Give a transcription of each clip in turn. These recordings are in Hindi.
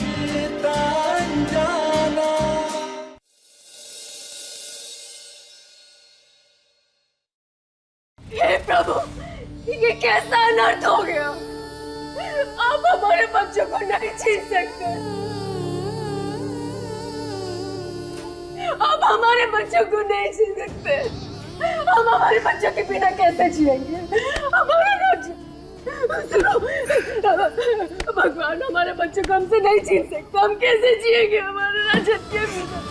रिश्ता अनजाना। हे प्रभु, ये कैसा अनर्थ हो गया। आप हमारे बच्चों को नहीं छीन सकते। आप हमारे बच्चों को नहीं छीन सकते। हम हमारे बच्चों के बिना कैसे जिएंगे? हमारे राज्य सुनो, भगवान हमारे बच्चों को हमसे नहीं छीन सकते। हम कैसे जिएंगे हमारे राज्य के बिना?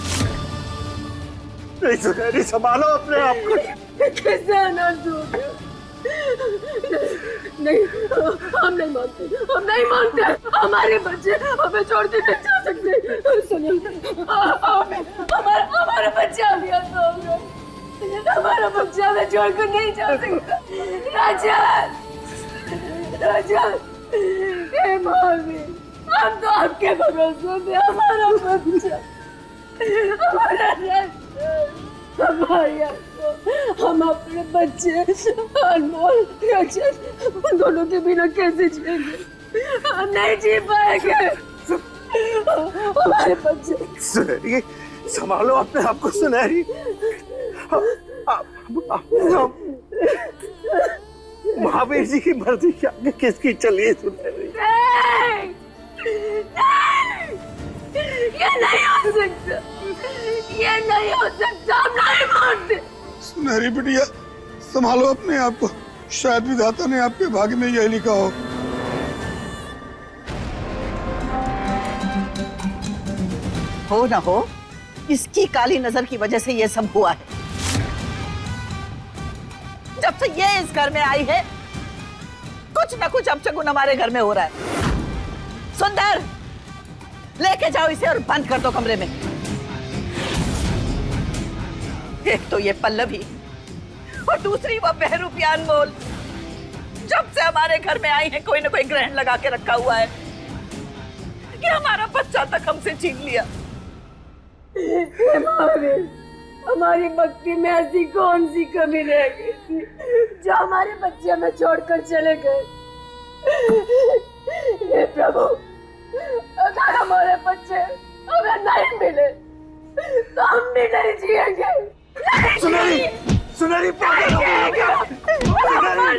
नहीं सुनहरी, संभालो अपने आप को। कैसे अनर्थ हो गया? नहीं, हम नहीं मानते, हम नहीं मानते। हमारे बच्चे हमें छोड़ के नहीं जा सकते। सुनिए, हमारा बच्चा अभी ऐसा हो गया। हमारा बच्चा हमें छोड़कर नहीं जा सकता। राजा, राजा, हे महावीर, हम तो आपके भरोसे थे। हमारा बच्चा, हमारा राजा, हम अपने बच्चे अनमोल, रजत, उन दोनों के बिना कैसे जिएंगे? हम नहीं जी पाएंगे। हमारे बच्चे। सुनहरी, संभालो अपने आप को सुनहरी। महावीर जी की मर्जी के आगे किसकी चलिए सुनहरी? नहीं, नहीं, ये नहीं हो सकता। ये नहीं हो सकता। हम नहीं मानते। सुनहरी बिटिया, संभालो अपने आप को। शायद विधाता ने आपके भाग्य में यही लिखा हो ना हो, इसकी काली नजर की वजह से ये सब हुआ है। जब से ये इस घर में आई है, कुछ ना कुछ अपशगुन हमारे घर में हो रहा है। सुंदर, लेके जाओ इसे और बंद कर दो कमरे में। एक तो ये पल्लवी और दूसरी वो बहरूपी अनमोल, जब से हमारे घर में आई है कोई ना कोई ग्रहण लगा के रखा हुआ है कि हमारा बच्चा तक हमसे छीन लिया। हमारी भक्ति में ऐसी कौन सी कमी रह गई थी जो हमारे बच्चे हमें छोड़कर चले गए? हे प्रभु, अगर हमारे बच्चे हमें नहीं मिले तो हम भी नहीं जिएंगे। सुनहरी, सुनहरी, मर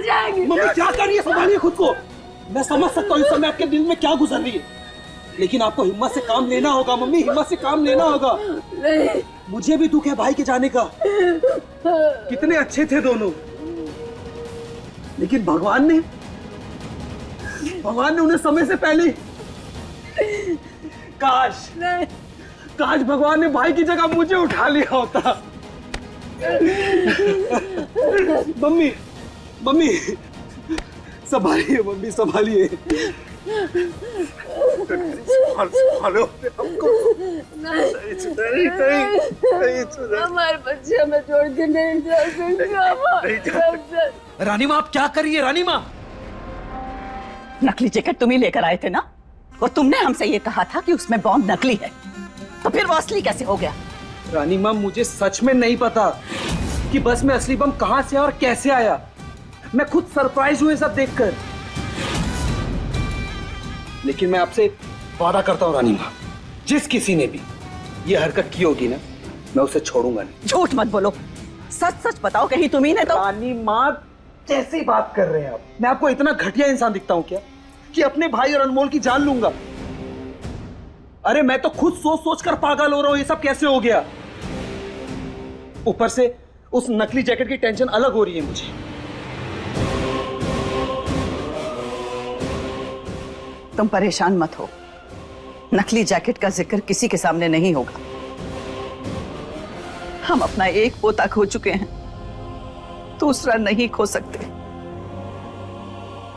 जाएंगे। मम्मी क्या कर रही है? संभालिए खुद को। मैं समझ सकता हूँ इस समय आपके दिल में क्या गुजर रही है, लेकिन आपको हिम्मत से काम लेना होगा। मम्मी, हिम्मत से काम लेना होगा। नहीं, मुझे भी दुख है भाई के जाने का। कितने अच्छे थे दोनों, लेकिन भगवान ने उन्हें समय से पहले। काश भगवान ने भाई की जगह मुझे उठा लिया होता। मम्मी, मम्मी संभालिए, मम्मी संभालिए। संभालो अपने आप को। नहीं, हमारे बच्चे हमें छोड़ के नहीं जा सकते। रानी माँ, आप क्या कर रही है? रानी माँ, नकली जैकेट तुम ही लेकर आए थे ना, और तुमने हमसे ये कहा था कि उसमें बॉम्ब नकली है, तो फिर वो असली कैसे हो गया? रानी माँ, मुझे सच में नहीं पता कि बस में असली बम कहां से और कैसे आया। मैं खुद सरप्राइज हुए सब देखकर। लेकिन मैं आपसे वादा करता हूं रानी माँ, जिस किसी ने भी ये हरकत की होगी ना, मैं उसे छोड़ूंगा नहीं। झूठ मत बोलो, सच सच बताओ, कहीं तुम्ही ने तो। रानी माँ, कैसी बात कर रहे हैं आप? मैं आपको इतना घटिया इंसान दिखता हूं क्या कि अपने भाई और अनमोल की जान लूंगा? अरे मैं तो खुद सोच सोच कर पागल हो रहा हूं, ये सब कैसे हो गया? ऊपर से उस नकली जैकेट की टेंशन अलग हो रही है मुझे। तुम परेशान मत हो, नकली जैकेट का जिक्र किसी के सामने नहीं होगा। हम अपना एक पोता खो चुके हैं, दूसरा नहीं खो सकते,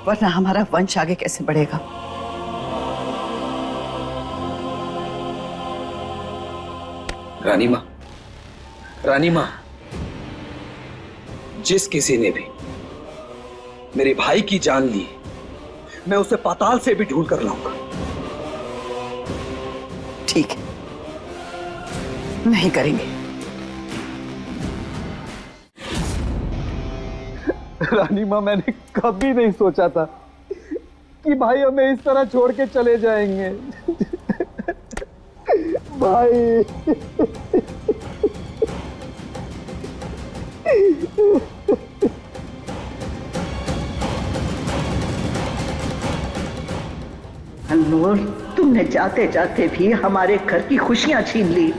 वरना हमारा वंश आगे कैसे बढ़ेगा? रानी माँ, रानी माँ, जिस किसी ने भी मेरे भाई की जान ली, मैं उसे पाताल से भी ढूंढ कर लाऊंगा। ठीक है, नहीं करेंगे। रानी माँ, मैंने कभी नहीं सोचा था कि भाई हमें इस तरह छोड़ के चले जाएंगे। भाई। अनमोल, तुमने जाते जाते भी हमारे घर की खुशियां छीन ली।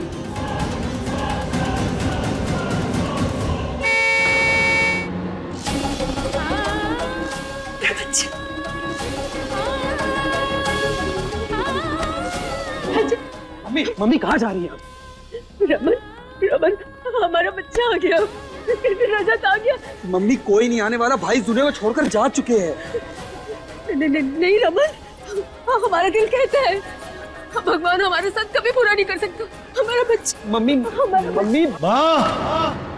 मम्मी, मम्मी कहाँ जा रही है आप? रमन, रमन, हमारा बच्चा आ गया, रजत आ गया। मम्मी कोई नहीं आने वाला, भाई जुने को छोड़कर जा चुके हैं। नहीं रमन, हमारा दिल कहता है भगवान हमारे साथ कभी बुरा नहीं कर सकता। हमारा बच्चा, मम्मी, मम्मी, माँ,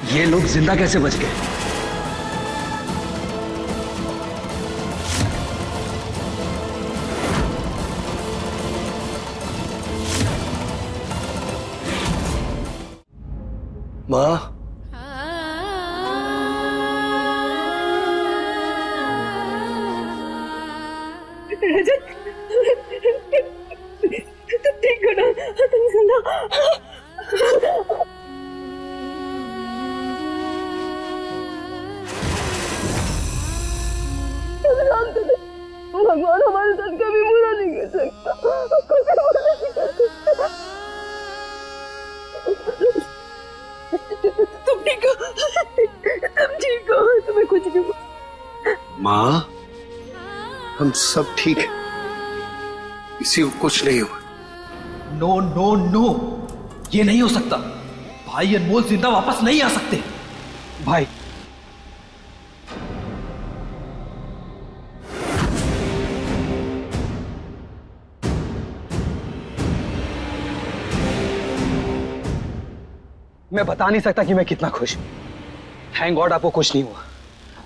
ये लोग जिंदा कैसे बच गए? माँ, रजत, तुम ठीक हो ना? तुम जिंदा? भगवान हमारे साथ कभी बुरा नहीं कर सकता, कभी बुरा नहीं कर सकता। तुम ठीक हो? तुम ठीक हो? तुम्हें कुछ नहीं हुआ? माँ, हम सब ठीक है, किसी को कुछ नहीं हुआ। नो नो नो, ये नहीं हो सकता। भाई अनमोल जिंदा वापस नहीं आ सकते। भाई, मैं बता नहीं सकता कि मैं कितना खुश हूं। थैंक गॉड आपको कुछ नहीं हुआ।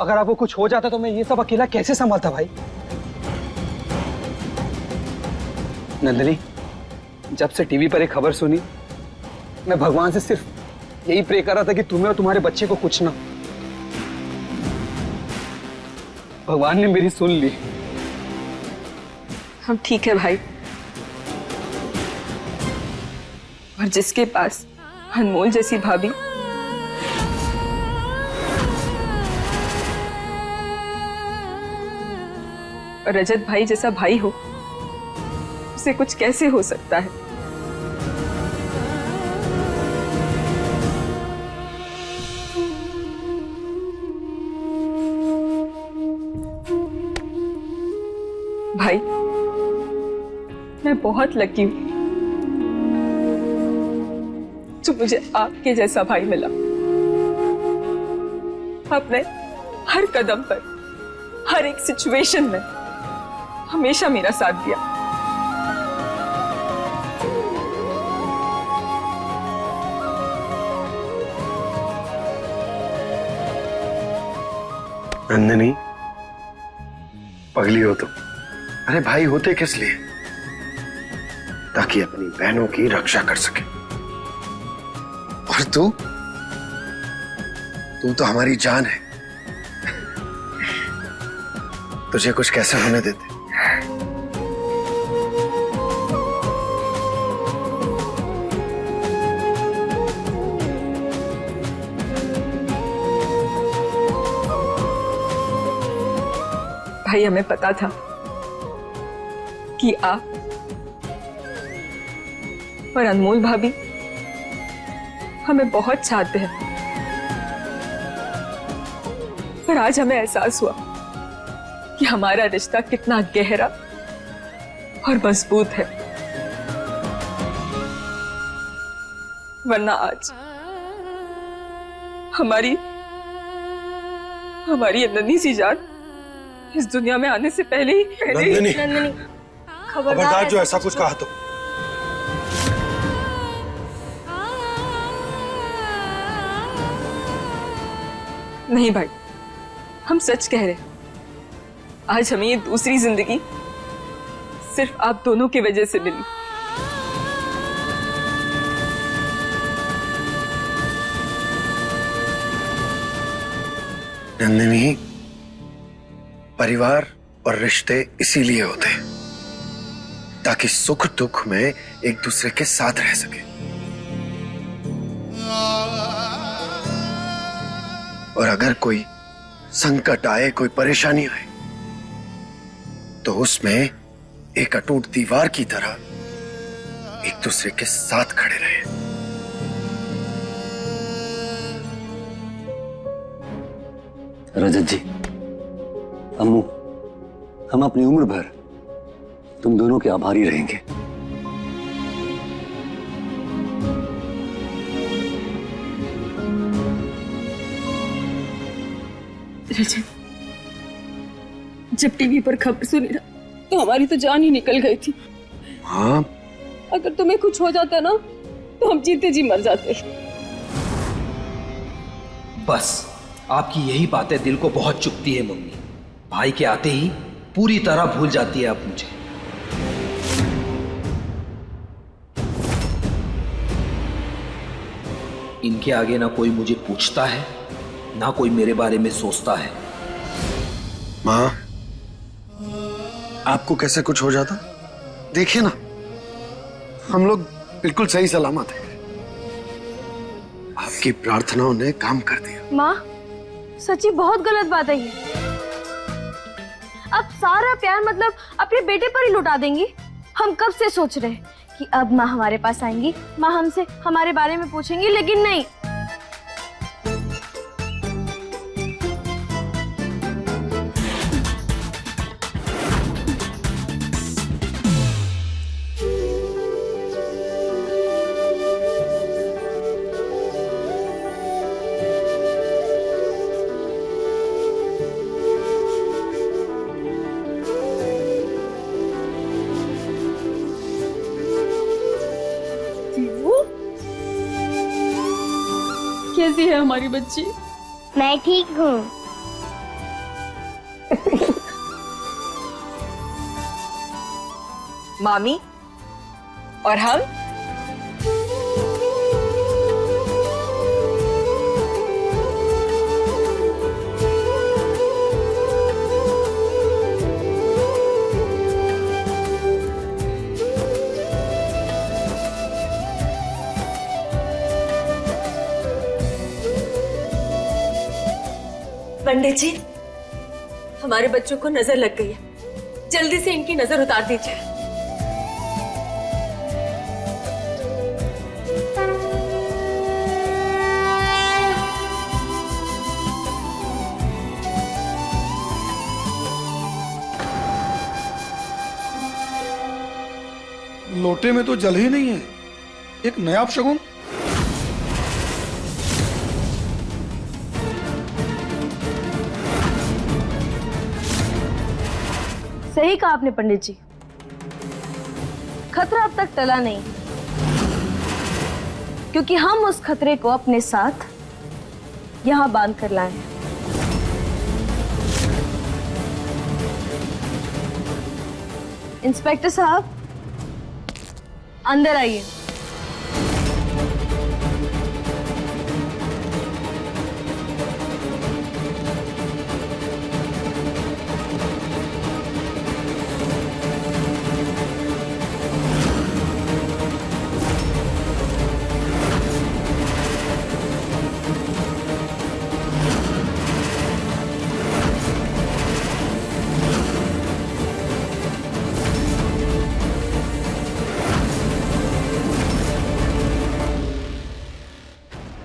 अगर आपको कुछ हो जाता तो मैं ये सब अकेला कैसे संभालता भाई? नंदिनी, जब से टीवी पर एक खबर सुनी, मैं भगवान से सिर्फ यही प्रे कर रहा था कि तुम्हें और तुम्हारे बच्चे को कुछ ना। भगवान ने मेरी सुन ली। हम ठीक है भाई, और जिसके पास अनमोल जैसी भाभी, और रजत भाई जैसा भाई हो, उसे कुछ कैसे हो सकता है? भाई, मैं बहुत लकी हूं जो मुझे आपके जैसा भाई मिला। आपने हर कदम पर, हर एक सिचुएशन में हमेशा मेरा साथ दिया। नंदिनी, पगली हो तुम। अरे भाई होते किस लिए? ताकि अपनी बहनों की रक्षा कर सके। और तू तो हमारी जान है। तुझे कुछ कैसे होने देते? भाई, हमें पता था कि आप और अनमोल भाभी हमें बहुत चाहते हैं, पर आज हमें एहसास हुआ कि हमारा रिश्ता कितना गहरा और मजबूत है। वरना आज हमारी ये नन्ही सी जान इस दुनिया में आने से पहले ही नंदिनी, खबरदार जो ऐसा कुछ कहा तो। नहीं भाई, हम सच कह रहे हैं। आज हमें ये दूसरी जिंदगी सिर्फ आप दोनों की वजह से मिली। नंदिनी, परिवार और रिश्ते इसीलिए होते हैं ताकि सुख दुख में एक दूसरे के साथ रह सके। और अगर कोई संकट आए, कोई परेशानी आए, तो उसमें एक अटूट दीवार की तरह एक दूसरे के साथ खड़े रहे। रजत जी, अम्मू, हम अपनी उम्र भर तुम दोनों के आभारी रहेंगे। रजत, जब टीवी पर खबर सुनी ना तो हमारी तो जान ही निकल गई थी। हाँ, अगर तुम्हें कुछ हो जाता ना तो हम जीते जी मर जाते। बस आपकी यही बातें दिल को बहुत चुभती है मम्मी। भाई के आते ही पूरी तरह भूल जाती है आप मुझे। इनके आगे ना कोई मुझे पूछता है, ना कोई मेरे बारे में सोचता है। माँ, आपको कैसे कुछ हो जाता? देखिए ना, हम लोग बिल्कुल सही सलामत हैं। आपकी प्रार्थनाओं ने काम कर दिया। माँ, सच्ची बहुत गलत बात है ये। अब सारा प्यार मतलब अपने बेटे पर ही लुटा देंगी। हम कब से सोच रहे हैं कि अब माँ हमारे पास आएंगी, माँ हमसे हमारे बारे में पूछेंगी, लेकिन नहीं। कैसी है हमारी बच्ची? मैं ठीक हूँ। मामी और हम पंडित जी, हमारे बच्चों को नजर लग गई है, जल्दी से इनकी नजर उतार दीजिए। लोटे में तो जल ही नहीं है। एक नया अपशगुन। सही कहा आपने पंडित जी, खतरा अब तक टला नहीं, क्योंकि हम उस खतरे को अपने साथ यहां बांध कर लाए हैं। इंस्पेक्टर साहब, अंदर आइए।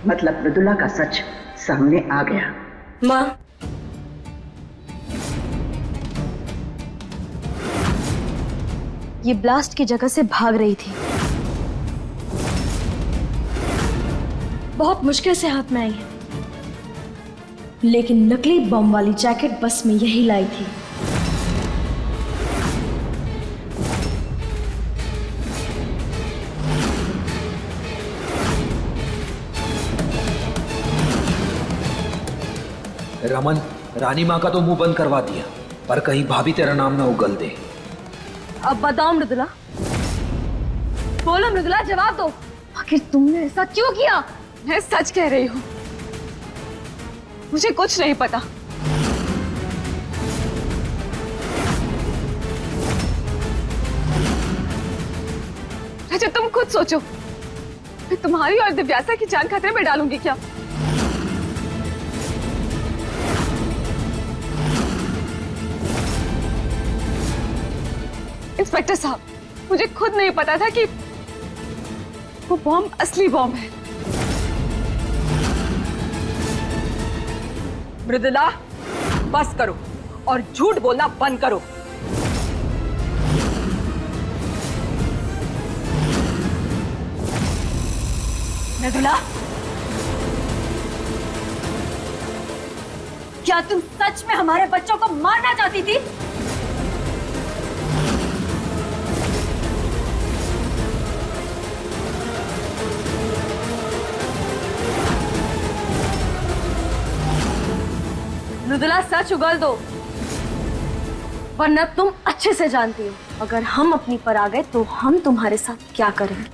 मतलब मृदुला का सच सामने आ गया। माँ, ये ब्लास्ट की जगह से भाग रही थी, बहुत मुश्किल से हाथ में आई है, लेकिन नकली बम वाली जैकेट बस में यही लाई थी। रमन, रानी माँ का तो मुंह बंद करवा दिया, पर कहीं भाभी तेरा नाम ना उगल दे। अब बताओ मृदुला, बोलो मृदुला, जवाब दो, आखिर तुमने ऐसा क्यों किया? मैं सच कह रही हूँ, मुझे कुछ नहीं पता। अच्छा तुम खुद सोचो, मैं तुम्हारी और दिव्यासा की जान खतरे में डालूंगी क्या? इंस्पेक्टर साहब, मुझे खुद नहीं पता था कि वो बॉम्ब असली बॉम्ब है। मृदुला, बस करो और झूठ बोलना बंद करो। मृदुला, क्या तुम सच में हमारे बच्चों को मारना चाहती थी? मृदुला, सच उगल दो, वरना तुम अच्छे से जानती हो अगर हम अपनी पर आ गए तो हम तुम्हारे साथ क्या करेंगे।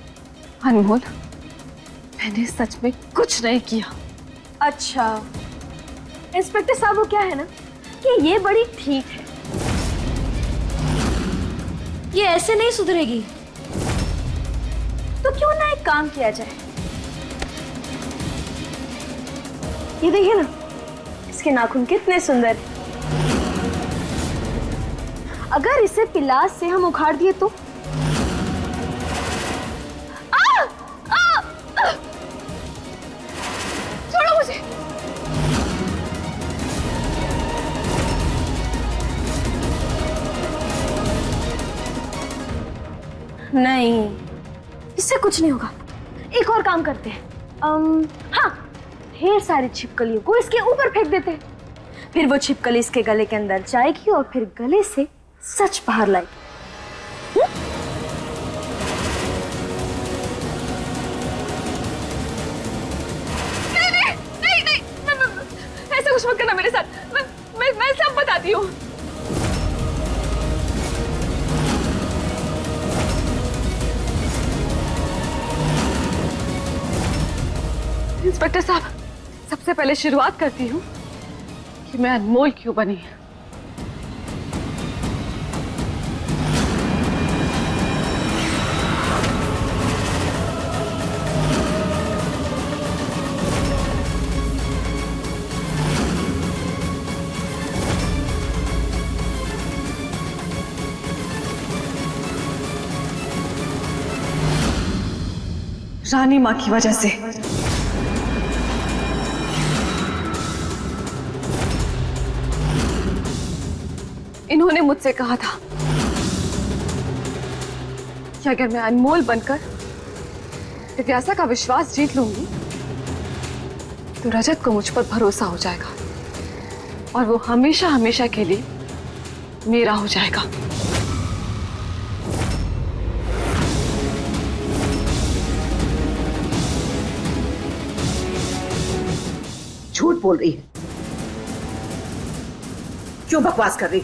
अनमोल, मैंने सच में कुछ नहीं किया। अच्छा इंस्पेक्टर साहब, वो क्या है ना कि ये बड़ी ठीक है, ये ऐसे नहीं सुधरेगी, तो क्यों ना एक काम किया जाए। ये देखिए ना, इसके नाखून कितने सुंदर हैं। अगर इसे पिलास से हम उखाड़ दिए तो? छोड़ो मुझे। नहीं, इससे कुछ नहीं होगा। एक और काम करते हैं, हाँ, ढेर सारी छिपकलियों को इसके ऊपर फेंक देते हैं, फिर वो छिपकली इसके गले के अंदर जाएगी और फिर गले से सच बाहर लाएगी। नहीं, ऐसा कुछ मत करना मेरे साथ। मैं सब बताती हूँ। इंस्पेक्टर साहब, सबसे पहले शुरुआत करती हूँ कि मैं अनमोल क्यों बनी है। रानी माँ की वजह से। इन्होंने मुझसे कहा था कि अगर मैं अनमोल बनकर दिव्यासा का विश्वास जीत लूंगी तो रजत को मुझ पर भरोसा हो जाएगा और वो हमेशा हमेशा के लिए मेरा हो जाएगा। झूठ बोल रही है, क्यों बकवास कर रही?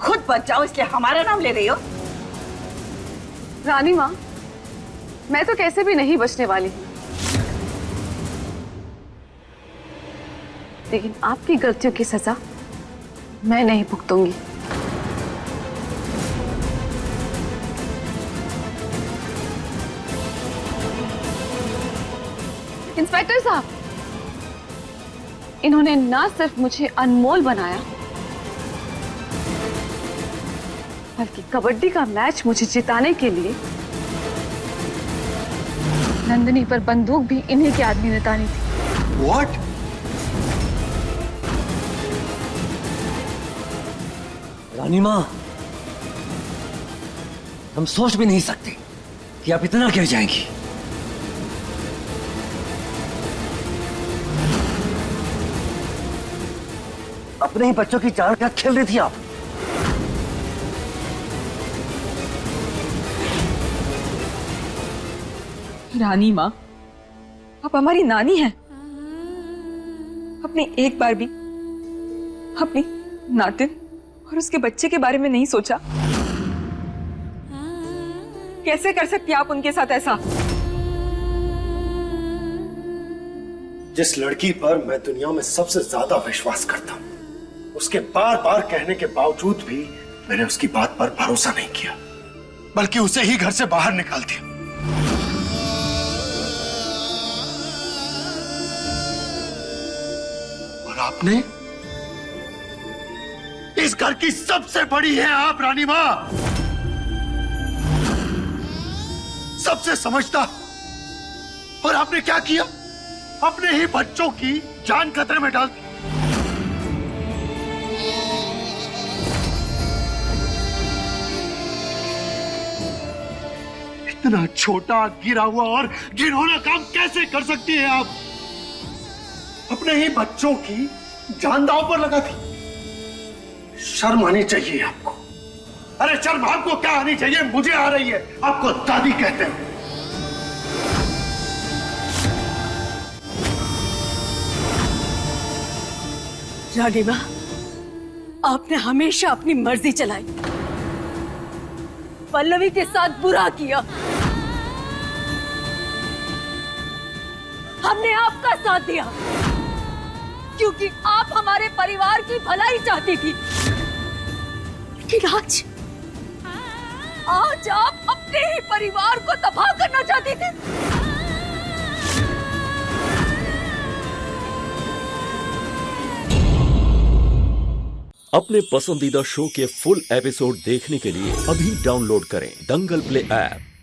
खुद बच जाओ इसलिए हमारा नाम ले रही हो? रानी माँ, मैं तो कैसे भी नहीं बचने वाली हूँ, लेकिन आपकी गलतियों की सजा मैं नहीं भुगतूंगी। इंस्पेक्टर साहब, इन्होंने ना सिर्फ मुझे अनमोल बनाया बल्कि कबड्डी का मैच मुझे जिताने के लिए नंदिनी पर बंदूक भी इन्हीं के आदमी ने तानी थी। What? रानी माँ, हम सोच भी नहीं सकते कि आप इतना गिर जाएंगी। अपने ही बच्चों की जान का खेल रही थी आप। रानी माँ, आप हमारी नानी हैं। आपने एक बार भी अपनी नातिन और उसके बच्चे के बारे में नहीं सोचा? कैसे कर सकती आप उनके साथ ऐसा? जिस लड़की पर मैं दुनिया में सबसे ज्यादा विश्वास करता हूं, उसके बार बार कहने के बावजूद भी मैंने उसकी बात पर भरोसा नहीं किया, बल्कि उसे ही घर से बाहर निकाल दिया। और आपने, इस घर की सबसे बड़ी है आप रानी मां, सबसे समझदार, और आपने क्या किया? अपने ही बच्चों की जान खतरे में डाल दी। इतना छोटा, गिरा हुआ और घिनौना काम कैसे कर सकती हैं आप? अपने ही बच्चों की जान दांव पर लगा दी। शर्म आनी चाहिए आपको। अरे शर्म आपको क्या आनी चाहिए? मुझे आ रही है। आपको दादी कहते हैं। रानी मां, आपने हमेशा अपनी मर्जी चलाई, पल्लवी के साथ बुरा किया। हमने आपका साथ दिया क्योंकि आप हमारे परिवार की भलाई चाहती थी, लेकिन आज आप अपने ही परिवार को तबाह करना चाहती थी। अपने पसंदीदा शो के फुल एपिसोड देखने के लिए अभी डाउनलोड करें दंगल प्ले ऐप।